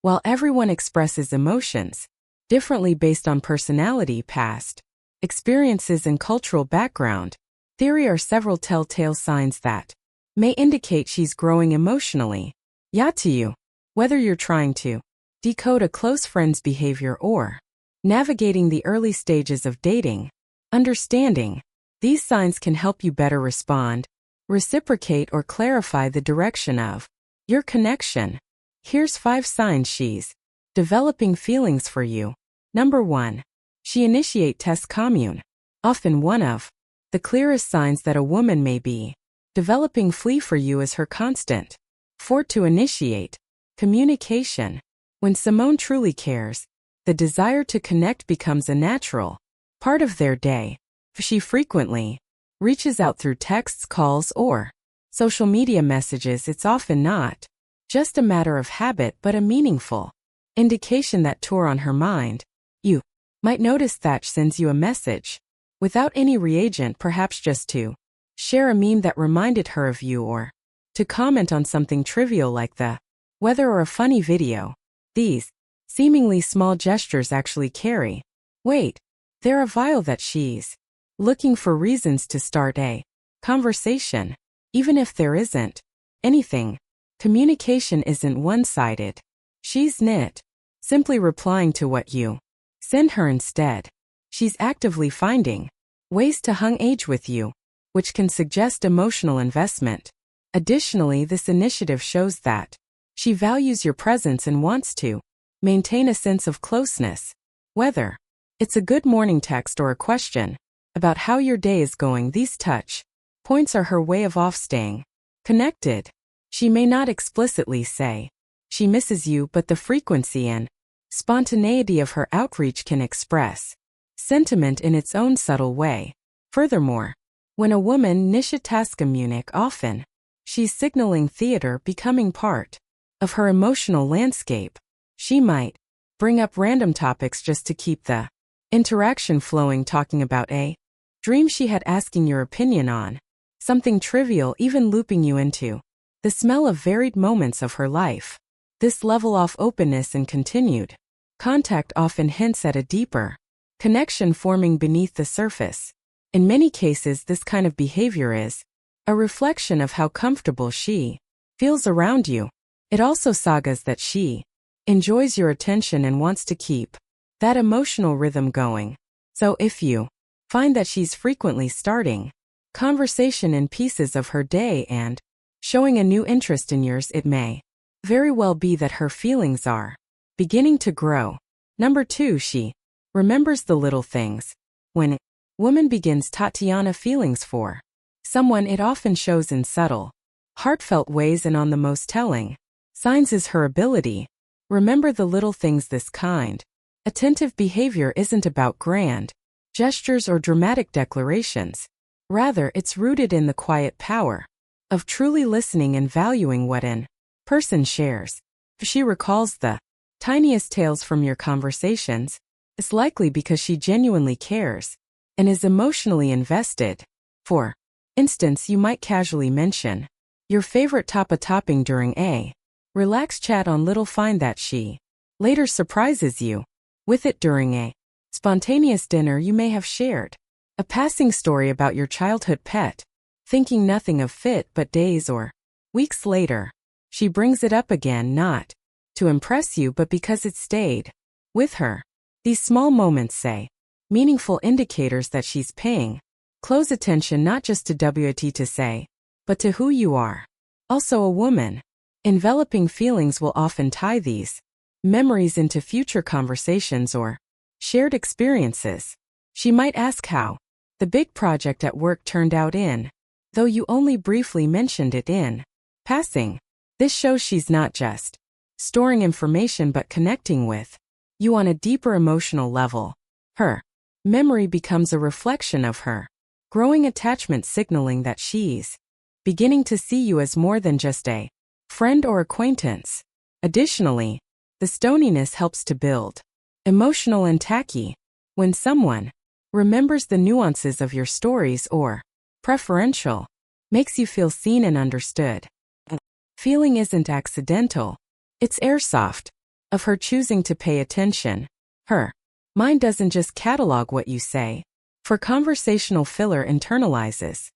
While everyone expresses emotions differently based on personality, past experiences, and cultural background, there are several telltale signs that may indicate she's growing emotionally. Ya to you. Whether you're trying to decode a close friend's behavior or navigating the early stages of dating, understanding these signs can help you better respond, reciprocate, or clarify the direction of your connection. Here's 5 signs she's developing feelings for you. Number 1. She initiates commune. Often one of the clearest signs that a woman may be developing flee for you is her constant effort to initiate communication. When someone truly cares, the desire to connect becomes a natural part of their day. If she frequently reaches out through texts, calls, or social media messages, it's often not just a matter of habit but a meaningful indication that you're on her mind. You might notice that she sends you a message without any reagent, perhaps just to share a meme that reminded her of you or to comment on something trivial like the weather or a funny video. These seemingly small gestures actually carry weight. They're a vial that she's looking for reasons to start a conversation. Even if there isn't anything, communication isn't one-sided. She's not simply replying to what you send her. Instead, she's actively finding ways to engage with you, which can suggest emotional investment. Additionally, this initiative shows that she values your presence and wants to maintain a sense of closeness. Whether it's a good morning text or a question about how your day is going, these touch points are her way of staying connected. She may not explicitly say she misses you, but the frequency and spontaneity of her outreach can express sentiment in its own subtle way. Furthermore, when a woman initiates communication, often she's signaling theater becoming part of her emotional landscape. She might bring up random topics just to keep the interaction flowing, talking about a dream she had, asking your opinion on something trivial, even looping you into the smell of varied moments of her life. This level of openness and continued contact often hints at a deeper connection forming beneath the surface. In many cases, this kind of behavior is a reflection of how comfortable she feels around you. It also suggests that she enjoys your attention and wants to keep that emotional rhythm going. So if you find that she's frequently starting conversation in pieces of her day and showing a new interest in yours, it may very well be that her feelings are beginning to grow. Number 2. She remembers the little things. When a woman begins Tatiana feelings for someone, it often shows in subtle, heartfelt ways, and on the most telling signs is her ability remember the little things. This kind attentive behavior isn't about grand gestures or dramatic declarations. Rather, it's rooted in the quiet power of truly listening and valuing what an person shares. If she recalls the tiniest tales from your conversations, it's likely because she genuinely cares and is emotionally invested. For instance, you might casually mention your favorite topping during a relaxed chat on Little, find that she later surprises you with it during a spontaneous dinner you may have shared a passing story about your childhood pet, thinking nothing of it, but days or weeks later, she brings it up again, not to impress you but because it stayed with her. These small moments say meaningful indicators that she's paying close attention, not just to what to say, but to who you are. Also, a woman enveloping feelings will often tie these memories into future conversations or shared experiences. She might ask how the big project at work turned out, though you only briefly mentioned it in passing. This shows she's not just storing information but connecting with you on a deeper emotional level. Her memory becomes a reflection of her growing attachment, signaling that she's beginning to see you as more than just a friend or acquaintance. Additionally, the stoniness helps to build emotional intimacy. When someone remembers the nuances of your stories or preferential makes you feel seen and understood, feeling isn't accidental, it's airsoft. of her choosing to pay attention. Her mind doesn't just catalog what you say, for conversational filler internalizes.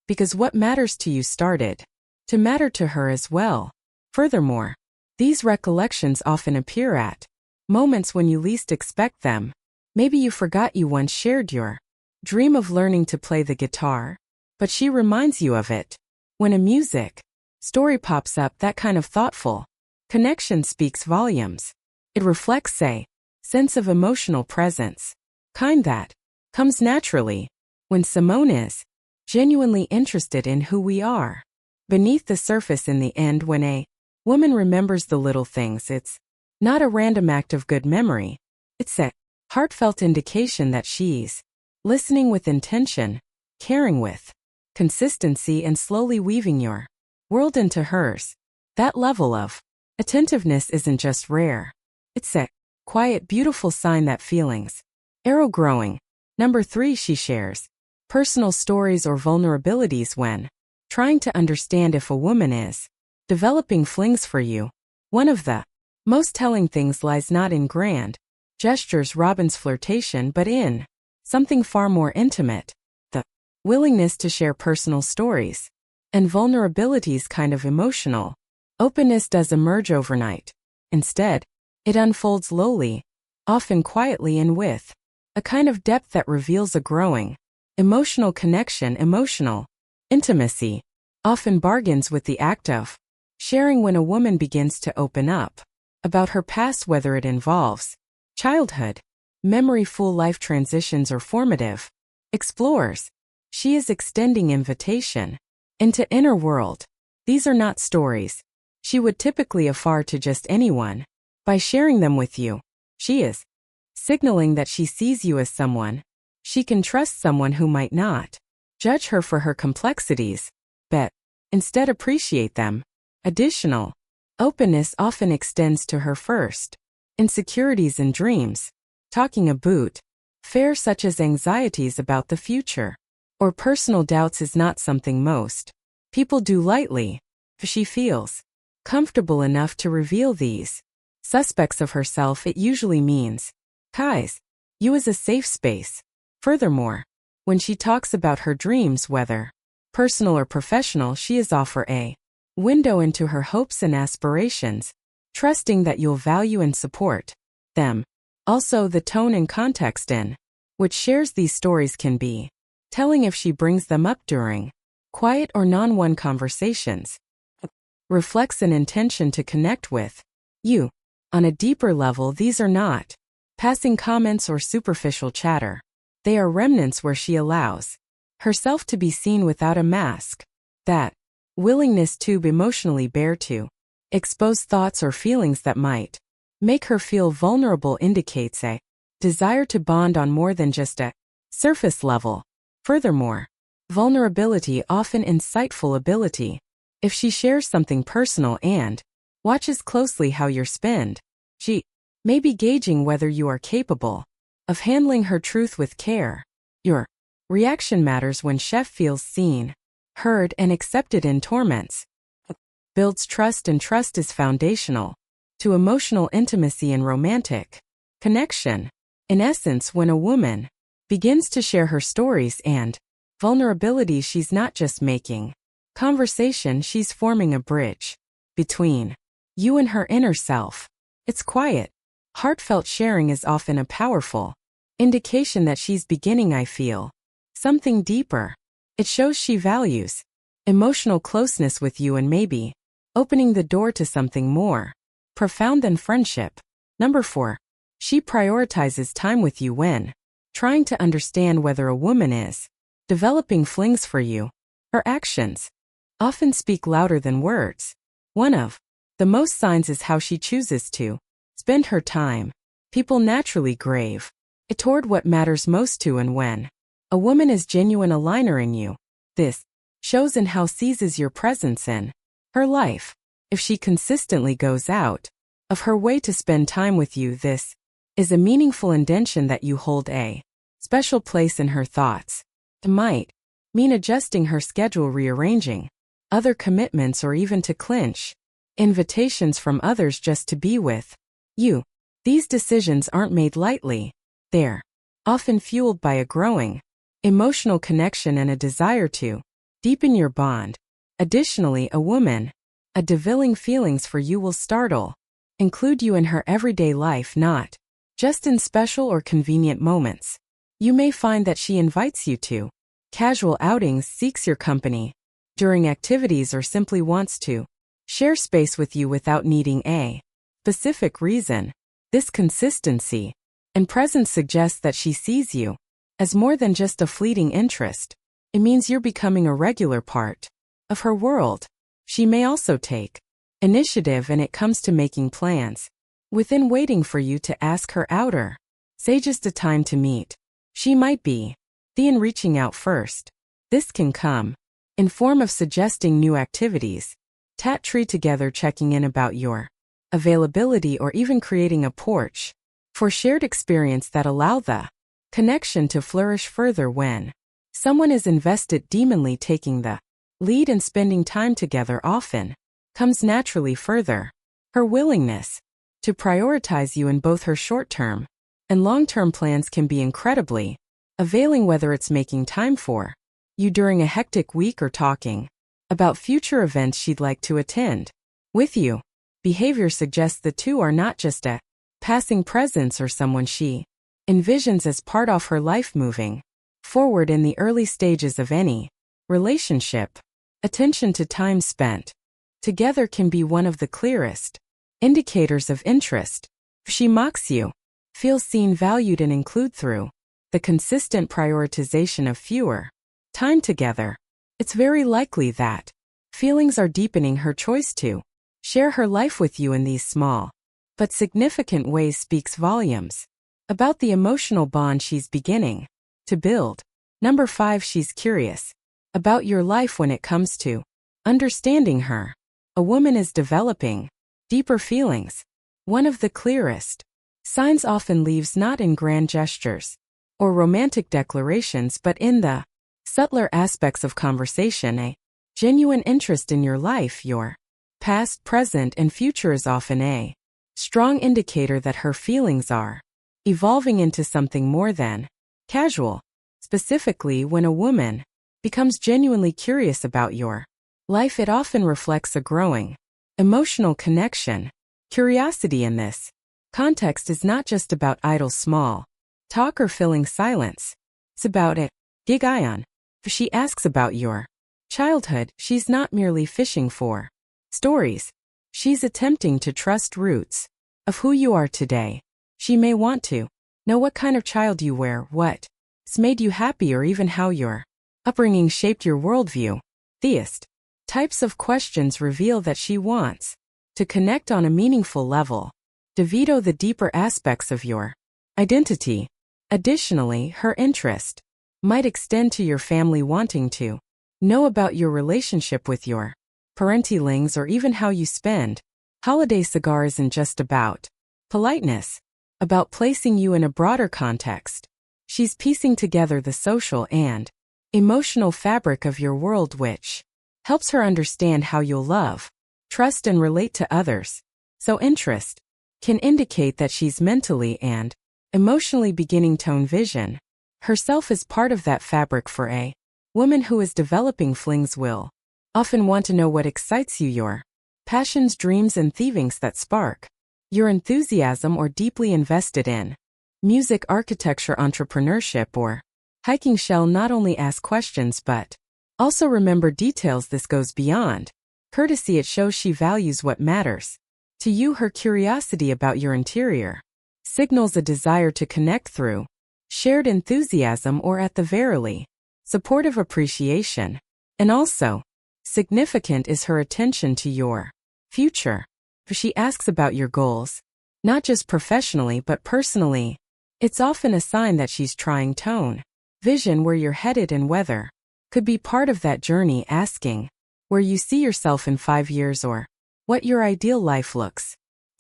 Because what matters to you started to matter to her as well. Furthermore, these recollections often appear at moments when you least expect them. Maybe you forgot you once shared your dream of learning to play the guitar, but she reminds you of it. When a music story pops up, that kind of thoughtful connection speaks volumes. It reflects a sense of emotional presence, kind that comes naturally when Simone is genuinely interested in who we are. Beneath the surface, in the end, when a woman remembers the little things, it's not a random act of good memory. It's a heartfelt indication that she's listening with intention, caring with consistency, and slowly weaving your world into hers. That level of attentiveness isn't just rare. It's a quiet, beautiful sign that feelings are growing. Number 3, she shares personal stories or vulnerabilities when trying to understand if a woman is developing flings for you. One of the most telling things lies not in grand gestures, Robin's flirtation, but in something far more intimate: the willingness to share personal stories and vulnerabilities. Kind of emotional openness does emerge overnight. Instead, it unfolds slowly, often quietly, and with a kind of depth that reveals a growing emotional connection. Emotional intimacy often bargains with the act of sharing. When a woman begins to open up about her past, whether it involves childhood, memory, full life transitions, or formative explores, she is extending invitation into inner world. These are not stories she would typically offer to just anyone. By sharing them with you, she is signaling that she sees you as someone she can trust, someone who might not judge her for her complexities, but instead appreciate them. Additional openness often extends to her first insecurities and dreams, talking about fears such as anxieties about the future or personal doubts is not something most people do lightly. If she feels comfortable enough to reveal these suspects of herself, it usually means you as a safe space. Furthermore, when she talks about her dreams, whether personal or professional, she is offer a window into her hopes and aspirations, trusting that you'll value and support them. Also, the tone and context in which shares these stories can be telling. If she brings them up during quiet or non-one conversations, reflects an intention to connect with you on a deeper level. These are not passing comments or superficial chatter. They are remnants where she allows herself to be seen without a mask. That willingness to emotionally bare to expose thoughts or feelings that might make her feel vulnerable indicates a desire to bond on more than just a surface level. Furthermore, vulnerability often insightful ability. If she shares something personal and watches closely how you spend, she may be gauging whether you are capable of handling her truth with care. Your reaction matters. When chef feels seen, heard, and accepted in torments, builds trust, and trust is foundational to emotional intimacy and romantic connection. In essence, when a woman begins to share her stories and vulnerabilities, she's not just making conversation, she's forming a bridge between you and her inner self. It's quiet, heartfelt sharing is often a powerful indication that she's beginning, I feel something deeper. It shows she values emotional closeness with you and maybe opening the door to something more profound than friendship. Number 4. She prioritizes time with you when trying to understand whether a woman is developing flings for you. Her actions often speak louder than words. One of the most signs is how she chooses to spend her time. People naturally grave it toward what matters most to, and when a woman is genuine aligner in you, this shows in how seizes your presence in her life. If she consistently goes out of her way to spend time with you, this is a meaningful intention that you hold a special place in her thoughts. It might mean adjusting her schedule, rearranging other commitments, or even to clinch invitations from others just to be with you. These decisions aren't made lightly. They're often fueled by a growing emotional connection and a desire to deepen your bond. Additionally, a woman, a developing feelings for you will startle, include you in her everyday life, not just in special or convenient moments. You may find that she invites you to casual outings, seeks your company during activities, or simply wants to share space with you without needing a specific reason. This consistency and presence suggests that she sees you as more than just a fleeting interest. It means you're becoming a regular part of her world. She may also take initiative when it comes to making plans, within waiting for you to ask her out or say just a time to meet. She might be the in reaching out first. This can come in form of suggesting new activities, tat tree together, checking in about your availability, or even creating a porch for shared experience that allow the connection to flourish further. When someone is invested deeply, taking the lead and spending time together often comes naturally. Further, her willingness to prioritize you in both her short-term and long-term plans can be incredibly availing, whether it's making time for you during a hectic week or talking about future events she'd like to attend with you. Behavior suggests the two are not just a passing presence or someone she envisions as part of her life moving forward. In the early stages of any relationship, attention to time spent together can be one of the clearest indicators of interest. If she mocks you, feels seen, valued, and included through the consistent prioritization of fewer time together, it's very likely that feelings are deepening. Her choice to share her life with you in these small but significant ways speaks volumes about the emotional bond she's beginning to build. Number 5, she's curious about your life. When it comes to understanding her, a woman is developing deeper feelings. One of the clearest signs often lies not in grand gestures or romantic declarations, but in the subtler aspects of conversation. A genuine interest in your life, your past, present, and future, is often a strong indicator that her feelings are evolving into something more than casual. Specifically, when a woman becomes genuinely curious about your life, it often reflects a growing emotional connection. Curiosity in this context is not just about idle small talk or filling silence. It's about a gig ion. If she asks about your childhood, she's not merely fishing for stories. She's attempting to trust roots of who you are today. She may want to know what kind of child you were, what's made you happy, or even how your upbringing shaped your worldview. Theist types of questions reveal that she wants to connect on a meaningful level, DeVito the deeper aspects of your identity. Additionally, her interest might extend to your family, wanting to know about your relationship with your parentilings, or even how you spend holiday. Cigar isn't just about politeness, about placing you in a broader context. She's piecing together the social and emotional fabric of your world, which helps her understand how you'll love, trust, and relate to others. So interest can indicate that she's mentally and emotionally beginning to envision herself as part of that fabric. For a woman who is developing flings will often want to know what excites you, your passions, dreams, and thievings that spark your enthusiasm, or deeply invested in music, architecture, entrepreneurship, or hiking. Shall not only ask questions but also remember details. This goes beyond courtesy. It shows she values what matters to you. Her curiosity about your interior signals a desire to connect through shared enthusiasm, or at the very least, supportive appreciation. And also significant is her attention to your future. If she asks about your goals, not just professionally but personally, it's often a sign that she's trying to vision where you're headed and whether could be part of that journey. Asking where you see yourself in 5 years, or what your ideal life looks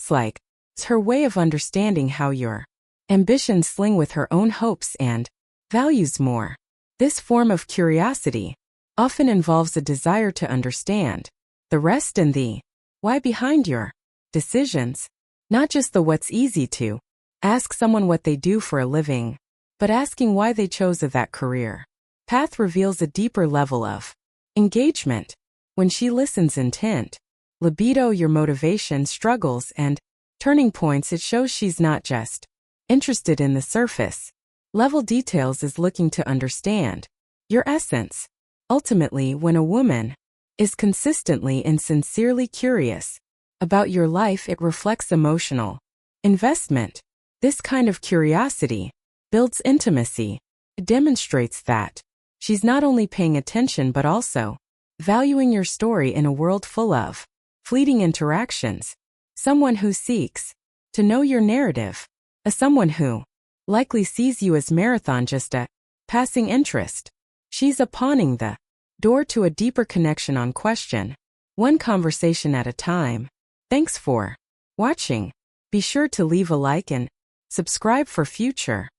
like, it's her way of understanding how your ambitions sling with her own hopes and values more. This form of curiosity often involves a desire to understand the rest and the why behind your decisions. Not just the what's easy to ask someone what they do for a living, but asking why they chose that career path reveals a deeper level of engagement. When she listens intent, libido, your motivation, struggles, and turning points, it shows she's not just interested in the surface level details, is looking to understand your essence. Ultimately, when a woman is consistently and sincerely curious about your life, it reflects emotional investment. This kind of curiosity builds intimacy. It demonstrates that she's not only paying attention but also valuing your story in a world full of fleeting interactions. Someone who seeks to know your narrative, someone who likely sees you as marathon, just a passing interest. She's opening the door to a deeper connection on question, one conversation at a time. Thanks for watching. Be sure to leave a like and subscribe for future